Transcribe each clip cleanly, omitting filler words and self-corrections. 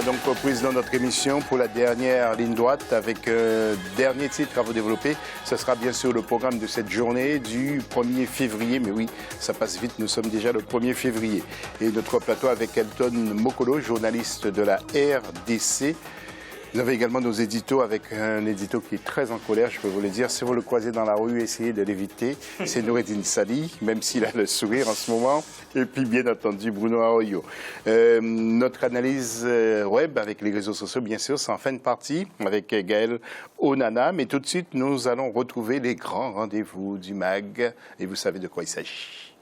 donc président de notre émission pour la dernière ligne droite avec dernier titre à vous développer. Ce sera bien sûr le programme de cette journée du 1er février. Mais oui, ça passe vite, nous sommes déjà le 1er février. Et notre plateau avec Elton Mokolo, journaliste de la RDC. Vous avez également nos éditos avec un édito qui est très en colère, je peux vous le dire. Si vous le croisez dans la rue, essayez de l'éviter. C'est Noureddine Sali, même s'il a le sourire en ce moment. Et puis, bien entendu, Bruno Arroyo. Notre analyse web avec les réseaux sociaux, bien sûr, c'est en fin de partie avec Gaël Onana. Mais tout de suite, nous allons retrouver les grands rendez-vous du MAG. Et vous savez de quoi il s'agit.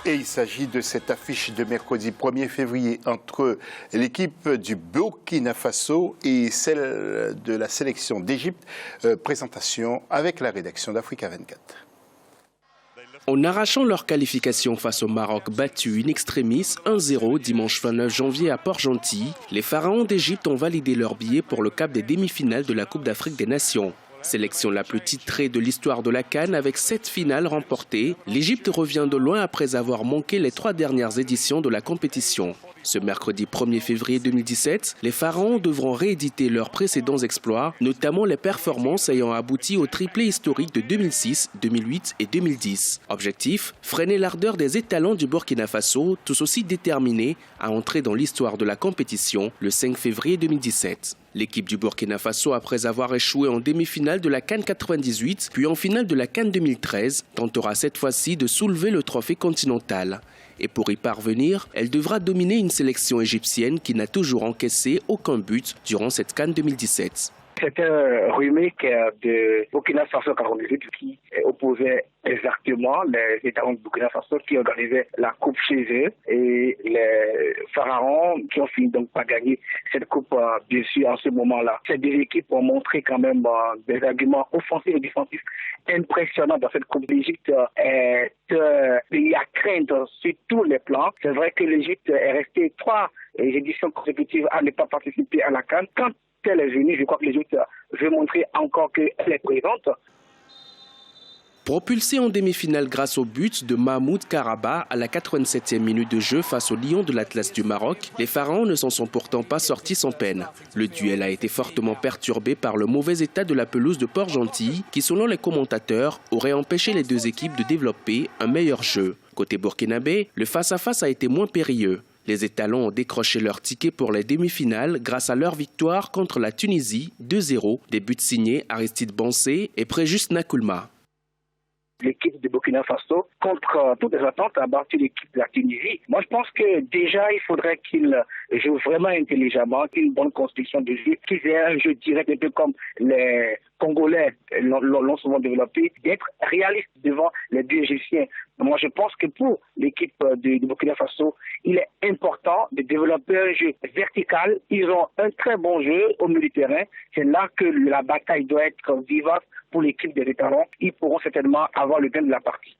Et il s'agit de cette affiche de mercredi 1er février entre l'équipe du Burkina Faso et celle de la sélection d'Égypte. Présentation avec la rédaction d'Africa 24. En arrachant leur qualification face au Maroc battu in extremis 1-0 dimanche 29 janvier à Port-Gentil, les pharaons d'Égypte ont validé leur billet pour le cap des demi-finales de la Coupe d'Afrique des Nations. Sélection la plus titrée de l'histoire de la CAN avec 7 finales remportées, l'Égypte revient de loin après avoir manqué les 3 dernières éditions de la compétition. Ce mercredi 1er février 2017, les pharaons devront rééditer leurs précédents exploits, notamment les performances ayant abouti au triplé historique de 2006, 2008 et 2010. Objectif, freiner l'ardeur des étalons du Burkina Faso, tous aussi déterminés à entrer dans l'histoire de la compétition le 5 février 2017. L'équipe du Burkina Faso, après avoir échoué en demi-finale de la CAN 98, puis en finale de la CAN 2013, tentera cette fois-ci de soulever le trophée continental. Et pour y parvenir, elle devra dominer une sélection égyptienne qui n'a toujours encaissé aucun but durant cette CAN 2017. C'est un remake de Burkina Faso 98 qui opposait exactement les étalons de Burkina Faso qui organisaient la coupe chez eux et les pharaons qui ont fini donc par gagner cette coupe bien sûr en ce moment-là. Ces deux équipes ont montré quand même des arguments offensifs et défensifs impressionnants dans cette coupe. L'Égypte est pays à craindre sur tous les plans. C'est vrai que l'Égypte est restée 3 éditions consécutives à ne pas participer à la CAN. Quand elle est venue, je crois que l'Égypte veut montrer encore qu'elle est présente. Propulsé en demi-finale grâce au but de Mahmoud Karaba à la 87e minute de jeu face au Lion de l'Atlas du Maroc, les pharaons ne s'en sont pourtant pas sortis sans peine. Le duel a été fortement perturbé par le mauvais état de la pelouse de Port-Gentil qui, selon les commentateurs, aurait empêché les deux équipes de développer un meilleur jeu. Côté burkinabé, le face-à-face a été moins périlleux. Les étalons ont décroché leur ticket pour les demi-finales grâce à leur victoire contre la Tunisie 2-0, des buts signés Aristide Bansé et Préjuste Nakoulma. L'équipe de Burkina Faso, contre toutes les attentes, a battu l'équipe de la Tunisie. Moi, je pense que déjà, il faudrait qu'ils jouent vraiment intelligemment, une bonne construction de jeu, qu'ils aient un jeu direct, un peu comme les Congolais l'ont souvent développé, d'être réaliste devant les deux Égyptiens. Moi, je pense que pour l'équipe de Burkina Faso, il est important de développer un jeu vertical. Ils ont un très bon jeu au milieu du terrain. C'est là que la bataille doit être vivace pour l'équipe des étalons. Ils pourront certainement avoir le gain de la partie.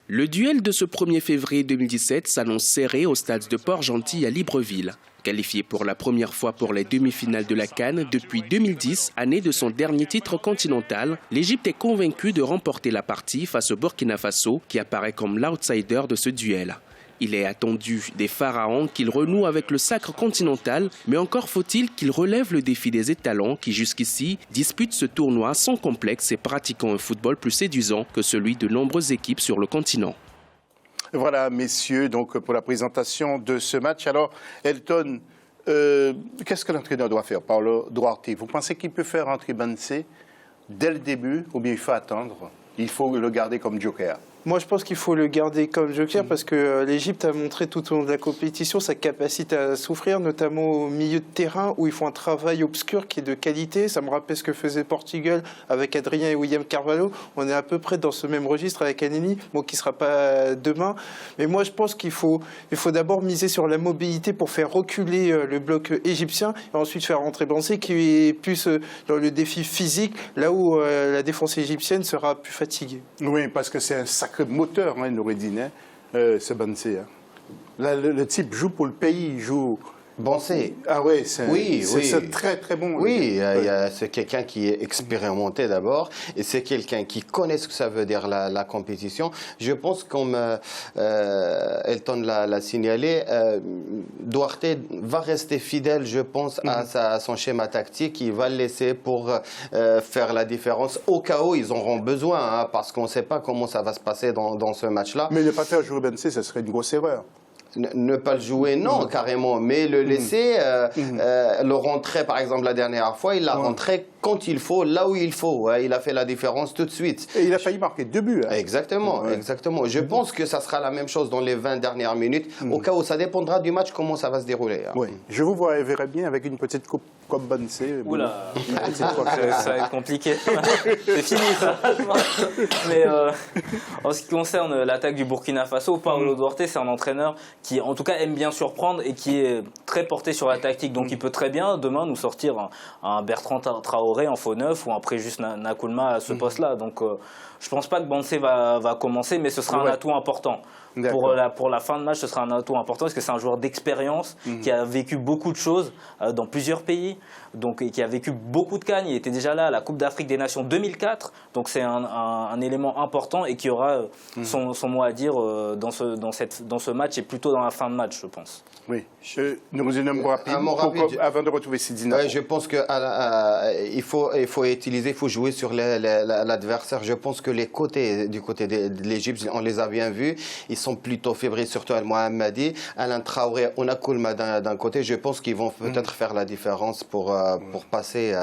Le duel de ce 1er février 2017 s'annonce serré au stade de Port-Gentil à Libreville. Qualifié pour la première fois pour les demi-finales de la CAN depuis 2010, année de son dernier titre continental, l'Égypte est convaincue de remporter la partie face au Burkina Faso qui apparaît comme l'outsider de ce duel. Il est attendu des pharaons qu'ils renouent avec le sacre continental, mais encore faut-il qu'ils relèvent le défi des étalons qui jusqu'ici disputent ce tournoi sans complexe et pratiquant un football plus séduisant que celui de nombreuses équipes sur le continent. Voilà, messieurs, donc pour la présentation de ce match. Alors, Elton, qu'est-ce que l'entraîneur doit faire, Paulo Duarte? Vous pensez qu'il peut faire entrer Bansé dès le début ou bien il faut attendre? Il faut le garder comme joker? Moi, je pense qu'il faut le garder comme joker parce que l'Égypte a montré tout au long de la compétition sa capacité à souffrir, notamment au milieu de terrain où ils font un travail obscur qui est de qualité. Ça me rappelle ce que faisait Portugal avec Adrien et William Carvalho. On est à peu près dans ce même registre avec Aneni, bon, qui ne sera pas demain. Mais moi, je pense qu'il faut d'abord miser sur la mobilité pour faire reculer le bloc égyptien et ensuite faire rentrer Bansé qui est plus dans le défi physique, là où la défense égyptienne sera plus fatiguée. Oui, parce que c'est un sacré moteur, hein, Noureddine, ce Bansé. Hein. Là, le type joue pour le pays, Bansé. Ah ouais, c'est oui. très très bon. Oui, c'est quelqu'un qui est expérimenté d'abord et c'est quelqu'un qui connaît ce que ça veut dire la compétition. Je pense, comme Elton l'a signalé, Duarte va rester fidèle, je pense, à son schéma tactique. Il va le laisser pour faire la différence au cas où ils auront besoin, hein, parce qu'on ne sait pas comment ça va se passer dans ce match-là. Mais ne pas faire jouer Bansé, ça serait une grosse erreur. Ne pas le jouer, non, carrément, mais le laisser, le rentrer, par exemple, la dernière fois, il l'a rentré quand il faut, là où il faut. Ouais, il a fait la différence tout de suite. Et il a failli marquer 2 buts. Hein. Exactement, exactement. Je pense que ça sera la même chose dans les 20 dernières minutes, au cas où ça dépendra du match, comment ça va se dérouler. Hein. Oui. Je vous verrai bien avec une petite coupe comme Bansé. Oula, ça va être compliqué. C'est fini, ça. Mais en ce qui concerne l'attaque du Burkina Faso, Paulo Duarte, c'est un entraîneur qui, en tout cas, aime bien surprendre et qui est très porté sur la tactique. Donc, il peut très bien, demain, nous sortir un Bertrand Traoré en faux neuf ou un Préjus Nakoulma à ce poste-là. Donc, je ne pense pas que Bansé va commencer, mais ce sera un atout important. Pour la fin de match, ce sera un atout important parce que c'est un joueur d'expérience qui a vécu beaucoup de choses dans plusieurs pays, donc, et qui a vécu beaucoup de cannes. Il était déjà là à la Coupe d'Afrique des Nations 2004, donc c'est un élément important et qui aura son mot à dire dans ce match et plutôt dans la fin de match, je pense. Oui, nous un mot rapide avant de retrouver Sidi Napon. Je pense qu'il faut jouer sur l'adversaire. Je pense que du côté de l'Égypte, on les a bien vus. Ils sont plutôt fébriles, surtout Al-Mohammadi, Alain Traoré, Nakoulma d'un côté. Je pense qu'ils vont peut-être faire la différence pour passer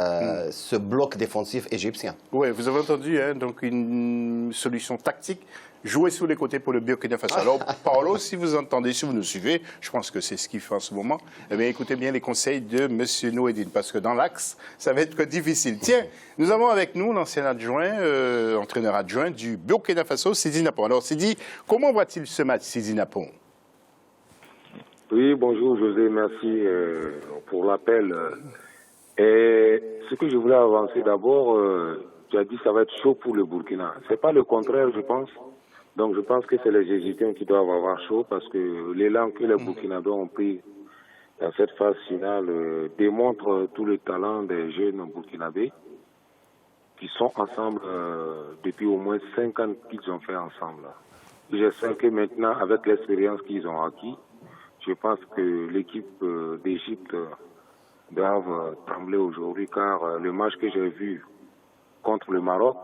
ce bloc défensif égyptien. Oui, vous avez entendu, hein, donc une solution tactique. Jouer sur les côtés pour le Burkina Faso. Alors, Paulo, si vous entendez, si vous nous suivez, je pense que c'est ce qu'il fait en ce moment, eh bien, écoutez bien les conseils de M. Noedine, parce que dans l'axe, ça va être difficile. Tiens, nous avons avec nous l'ancien adjoint, entraîneur adjoint du Burkina Faso, Sidi Napon. Alors, Sidi, comment voit-il ce match, Sidi Napon? Oui, bonjour José, merci pour l'appel. Et ce que je voulais avancer d'abord, tu as dit que ça va être chaud pour le Burkina. C'est pas le contraire, je pense. Donc je pense que c'est les Égyptiens qui doivent avoir chaud parce que l'élan que les Burkinabés ont pris dans cette phase finale démontre tout le talent des jeunes Burkinabés qui sont ensemble depuis au moins 5 ans qu'ils ont fait ensemble. J'espère que maintenant, avec l'expérience qu'ils ont acquis, je pense que l'équipe d'Égypte doivent trembler aujourd'hui car le match que j'ai vu contre le Maroc,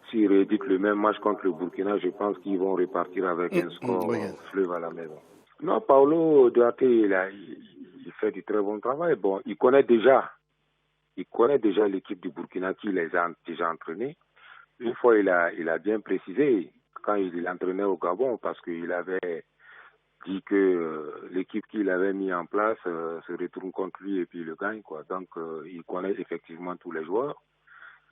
s'ils rééditent le même match contre le Burkina, je pense qu'ils vont repartir avec un score fleuve à la maison. Non, Paulo Duarte, il fait du très bon travail. Bon, il connaît déjà l'équipe du Burkina qui les a déjà entraînés. Une fois, il a bien précisé quand il entraînait au Gabon parce qu'il avait dit que l'équipe qu'il avait mis en place se retourne contre lui et puis il le gagne, quoi. Donc, il connaît effectivement tous les joueurs.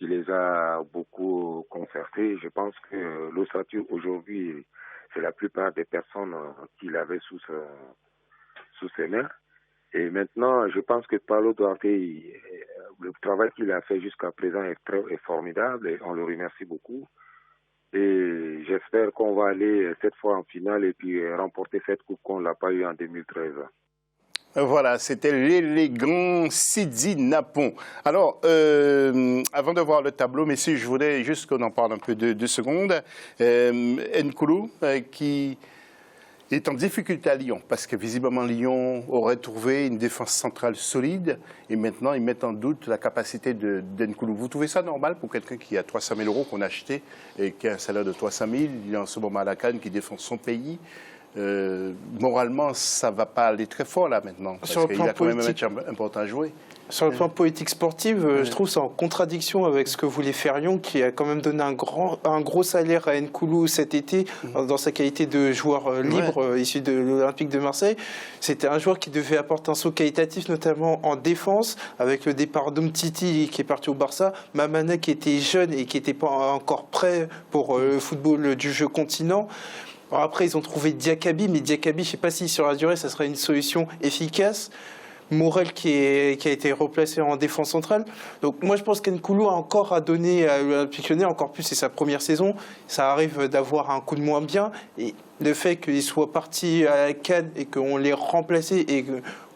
Il les a beaucoup concertés. Je pense que l'ossature aujourd'hui, c'est la plupart des personnes qu'il avait sous ses mains. Et maintenant, je pense que Paulo Duarte, le travail qu'il a fait jusqu'à présent est formidable et on le remercie beaucoup. Et j'espère qu'on va aller cette fois en finale et puis remporter cette coupe qu'on l'a pas eu en 2013. Voilà, c'était l'élégant Sidi Napon. Alors, avant de voir le tableau, messieurs, je voudrais juste qu'on en parle un peu 2 secondes. Nkoulou, qui est en difficulté à Lyon, parce que visiblement Lyon aurait trouvé une défense centrale solide, et maintenant ils mettent en doute la capacité de Nkoulou. Vous trouvez ça normal pour quelqu'un qui a 300 000 € qu'on a acheté, et qui a un salaire de 300 000, il est en ce moment à la CAN, qui défend son pays? Moralement, ça ne va pas aller très fort là maintenant, parce qu'il a quand même un match important à jouer. Sur le plan politique sportif, je trouve ça en contradiction avec ce que voulait faire Lyon, qui a quand même donné un gros salaire à Nkoulou cet été, dans sa qualité de joueur libre issu de l'Olympique de Marseille. C'était un joueur qui devait apporter un saut qualitatif, notamment en défense, avec le départ d'Umtiti qui est parti au Barça, Mamana qui était jeune et qui n'était pas encore prêt pour le football du jeu continent. Alors après, ils ont trouvé Diakabi, mais Diakabi, je ne sais pas si sur la durée, ça serait une solution efficace. Morel qui a été replacé en défense centrale. Donc moi, je pense qu'Nkoulou a encore à donner à l'Olympique Lyonnais, encore plus c'est sa première saison. Ça arrive d'avoir un coup de moins bien. Et le fait qu'il soit parti à la CAN et qu'on l'ait remplacé et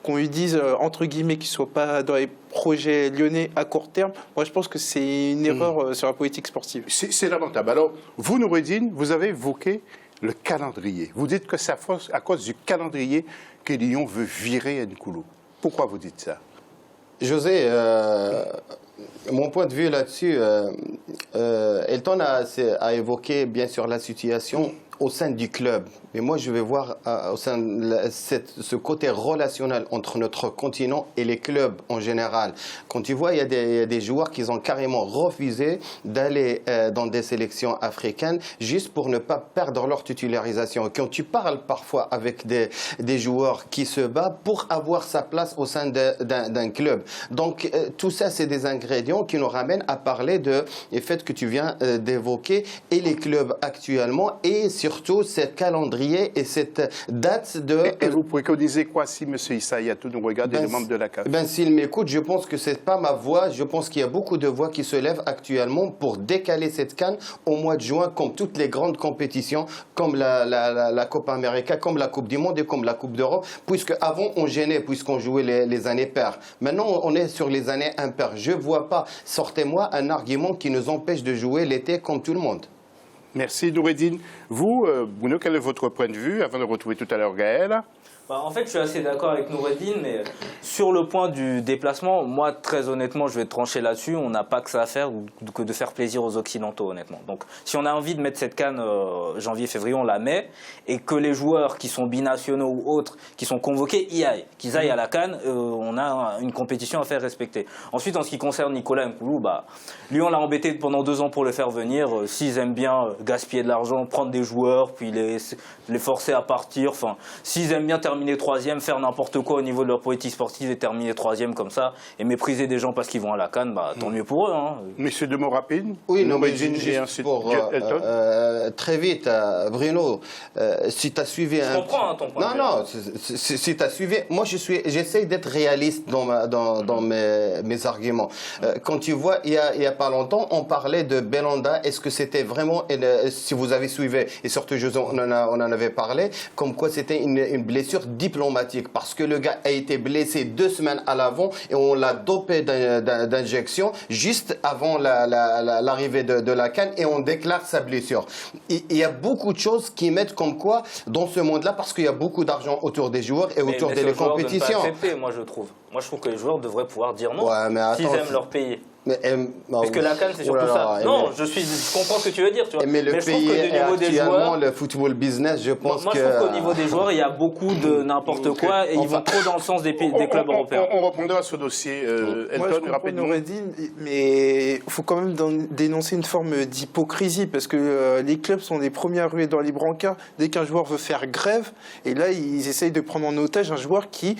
qu'on lui dise, entre guillemets, qu'il ne soit pas dans les projets lyonnais à court terme, moi je pense que c'est une erreur sur la politique sportive. C'est lamentable. Alors, vous, Noureddine, vous avez évoqué le calendrier. Vous dites que c'est à cause du calendrier que Lyon veut virer Nkoulou. Pourquoi vous dites ça? José, mon point de vue là-dessus, Elton a évoqué bien sûr la situation au sein du club. Mais moi, je vais voir au sein de ce côté relationnel entre notre continent et les clubs en général. Quand tu vois, il y a des joueurs qui ont carrément refusé d'aller dans des sélections africaines juste pour ne pas perdre leur titularisation. Quand tu parles parfois avec des joueurs qui se battent pour avoir sa place au sein d'un club. Donc, tout ça, c'est des ingrédients qui nous ramènent à parler du fait que tu viens d'évoquer et les clubs actuellement et surtout ce calendrier et cette date de... Et vous préconisez quoi si M. Issa Yatou nous regarde et les membres de la CAF? S'il m'écoute, je pense que ce n'est pas ma voix. Je pense qu'il y a beaucoup de voix qui se lèvent actuellement pour décaler cette CAN au mois de juin, comme toutes les grandes compétitions, comme la Copa América, comme la Coupe du Monde et comme la Coupe d'Europe, puisque avant on gênait, puisqu'on jouait les années paires. Maintenant, on est sur les années impaires. Je ne vois pas, sortez-moi un argument qui nous empêche de jouer l'été comme tout le monde. Merci Noureddine. Vous, Bruno, quel est votre point de vue avant de retrouver tout à l'heure Gaël? En fait, je suis assez d'accord avec Noureddine, mais sur le point du déplacement, moi, très honnêtement, je vais trancher là-dessus. On n'a pas que ça à faire que de faire plaisir aux Occidentaux, honnêtement. Donc, si on a envie de mettre cette CAN janvier-février, on la met. Et que les joueurs qui sont binationaux ou autres, qui sont convoqués, y aillent. Qu'ils aillent à la CAN, on a une compétition à faire respecter. Ensuite, en ce qui concerne Nicolas Nkoulou, lui, on l'a embêté pendant 2 ans pour le faire venir. S'ils aiment bien gaspiller de l'argent, prendre des joueurs, puis les forcer à partir. Enfin, s'ils aiment bien terminer 3e, faire n'importe quoi au niveau de leur politique sportive et terminer 3e comme ça, et mépriser des gens parce qu'ils vont à la CAN, tant mieux pour eux. Hein. Monsieur de mots rapides. Oui, non, mais juste pour très vite, Bruno, si tu as suivi... Je comprends ton point de vue. Non, si tu as suivi... Moi, j'essaie d'être réaliste dans mes arguments. Quand tu vois, il y a pas longtemps, on parlait de Belanda. Est-ce que c'était vraiment... Si vous avez suivi, et surtout José, on en avait parlé, comme quoi c'était une blessure diplomatique, parce que le gars a été blessé 2 semaines à l'avant et on l'a dopé d'injection juste avant l'arrivée de la CAN et on déclare sa blessure. Il y a beaucoup de choses qui mettent comme quoi dans ce monde-là, parce qu'il y a beaucoup d'argent autour des joueurs et autour des compétitions. Moi je trouve que les joueurs devraient pouvoir dire non s'ils aiment leur pays. Parce que la CAN, c'est surtout ça. Non, je comprends ce que tu veux dire. Tu vois. Mais le pays est actuellement le football business, je pense moi, je trouve qu'au niveau des joueurs, il y a beaucoup de n'importe quoi et ils vont trop dans le sens des clubs européens. On reprendra ce dossier. Moi, je comprends Noureddine, mais il faut quand même dénoncer une forme d'hypocrisie parce que les clubs sont les premiers à ruer dans les brancards dès qu'un joueur veut faire grève. Et là, ils essayent de prendre en otage un joueur qui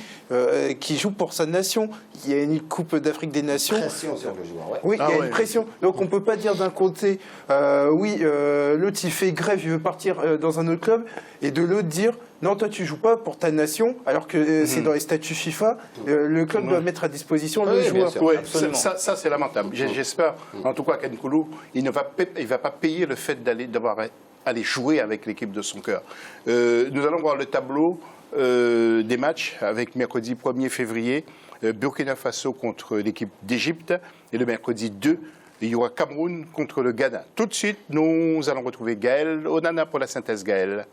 joue pour sa nation. Il y a une Coupe d'Afrique des Nations. Pression sur le joueur. Ouais. Oui, il y a une pression. Donc on ne peut pas dire d'un côté, l'autre il fait grève, il veut partir dans un autre club, et de l'autre dire, non, toi tu joues pas pour ta nation, alors que c'est dans les statuts FIFA, le club doit mettre à disposition le joueur. Oui, ça c'est lamentable. J'espère, en tout cas, qu'Nkoulou, il ne va pas payer le fait devoir aller jouer avec l'équipe de son cœur. Nous allons voir le tableau des matchs avec mercredi 1er février. Burkina Faso contre l'équipe d'Égypte et le mercredi 2, il y aura Cameroun contre le Ghana. Tout de suite, nous allons retrouver Gaël Onana pour la synthèse. Gaël.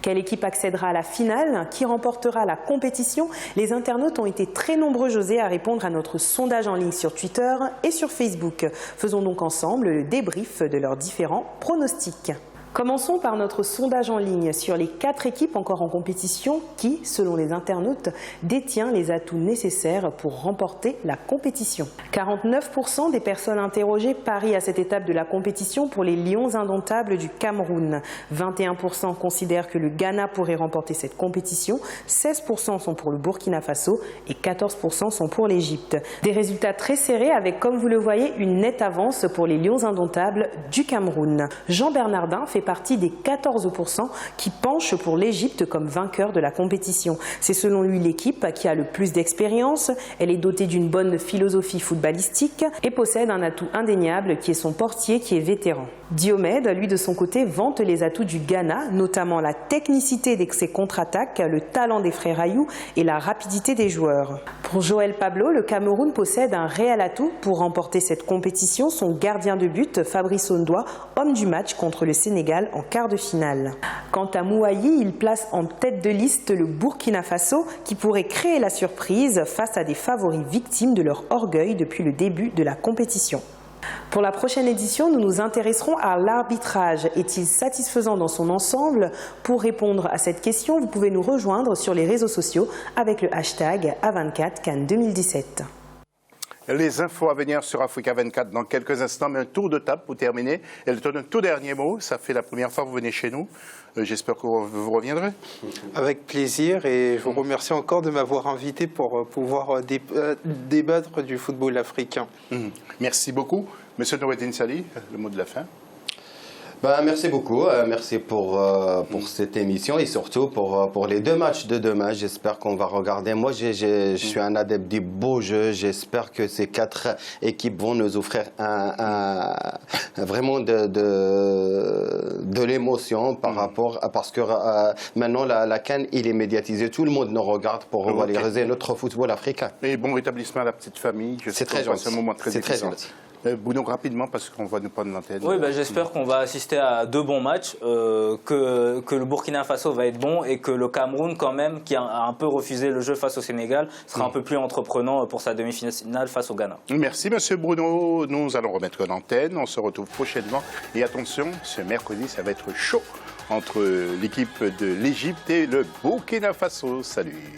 Quelle équipe accédera à la finale? Qui remportera la compétition? Les internautes ont été très nombreux, José, à répondre à notre sondage en ligne sur Twitter et sur Facebook. Faisons donc ensemble le débrief de leurs différents pronostics. Commençons par notre sondage en ligne sur les 4 équipes encore en compétition qui, selon les internautes, détient les atouts nécessaires pour remporter la compétition. 49% des personnes interrogées parient à cette étape de la compétition pour les Lions indomptables du Cameroun. 21% considèrent que le Ghana pourrait remporter cette compétition, 16% sont pour le Burkina Faso et 14% sont pour l'Égypte. Des résultats très serrés avec, comme vous le voyez, une nette avance pour les Lions indomptables du Cameroun. Jean Bernardin fait partie des 14% qui penchent pour l'Égypte comme vainqueur de la compétition. C'est selon lui l'équipe qui a le plus d'expérience. Elle est dotée d'une bonne philosophie footballistique et possède un atout indéniable qui est son portier qui est vétéran. Diomède, lui de son côté, vante les atouts du Ghana, notamment la technicité de ses contre-attaques, le talent des frères Ayou et la rapidité des joueurs. Pour Joël Pablo, le Cameroun possède un réel atout pour remporter cette compétition. Son gardien de but, Fabrice Ondoa, homme du match contre le Sénégal en quart de finale. Quant à Mouayi, il place en tête de liste le Burkina Faso qui pourrait créer la surprise face à des favoris victimes de leur orgueil depuis le début de la compétition. Pour la prochaine édition, nous nous intéresserons à l'arbitrage. Est-il satisfaisant dans son ensemble? Pour répondre à cette question, vous pouvez nous rejoindre sur les réseaux sociaux avec le hashtag A24 CAN 2017. Les infos à venir sur Africa 24 dans quelques instants, mais un tour de table pour terminer. Et le tout dernier mot, ça fait la première fois que vous venez chez nous. J'espère que vous reviendrez. Avec plaisir, et je vous remercie encore de m'avoir invité pour pouvoir débattre du football africain. Merci beaucoup. Monsieur Noureddine Sali, le mot de la fin. Merci beaucoup, merci pour cette émission et surtout pour les deux matchs de demain. J'espère qu'on va regarder. Moi, je suis un adepte du beau jeu. J'espère que ces 4 équipes vont nous offrir vraiment de l'émotion par rapport parce que maintenant la CAN il est médiatisé. Tout le monde nous regarde pour revaloriser notre football africain. Et bon rétablissement à la petite famille. C'est très gentil. C'est un moment très difficile. Bruno, rapidement, parce qu'on va nous prendre l'antenne. Oui, j'espère qu'on va assister à 2 bons matchs, que le Burkina Faso va être bon et que le Cameroun, quand même, qui a un peu refusé le jeu face au Sénégal, sera un peu plus entreprenant pour sa demi-finale face au Ghana. Merci, monsieur Bruno. Nous allons remettre l'antenne. On se retrouve prochainement. Et attention, ce mercredi, ça va être chaud entre l'équipe de l'Égypte et le Burkina Faso. Salut.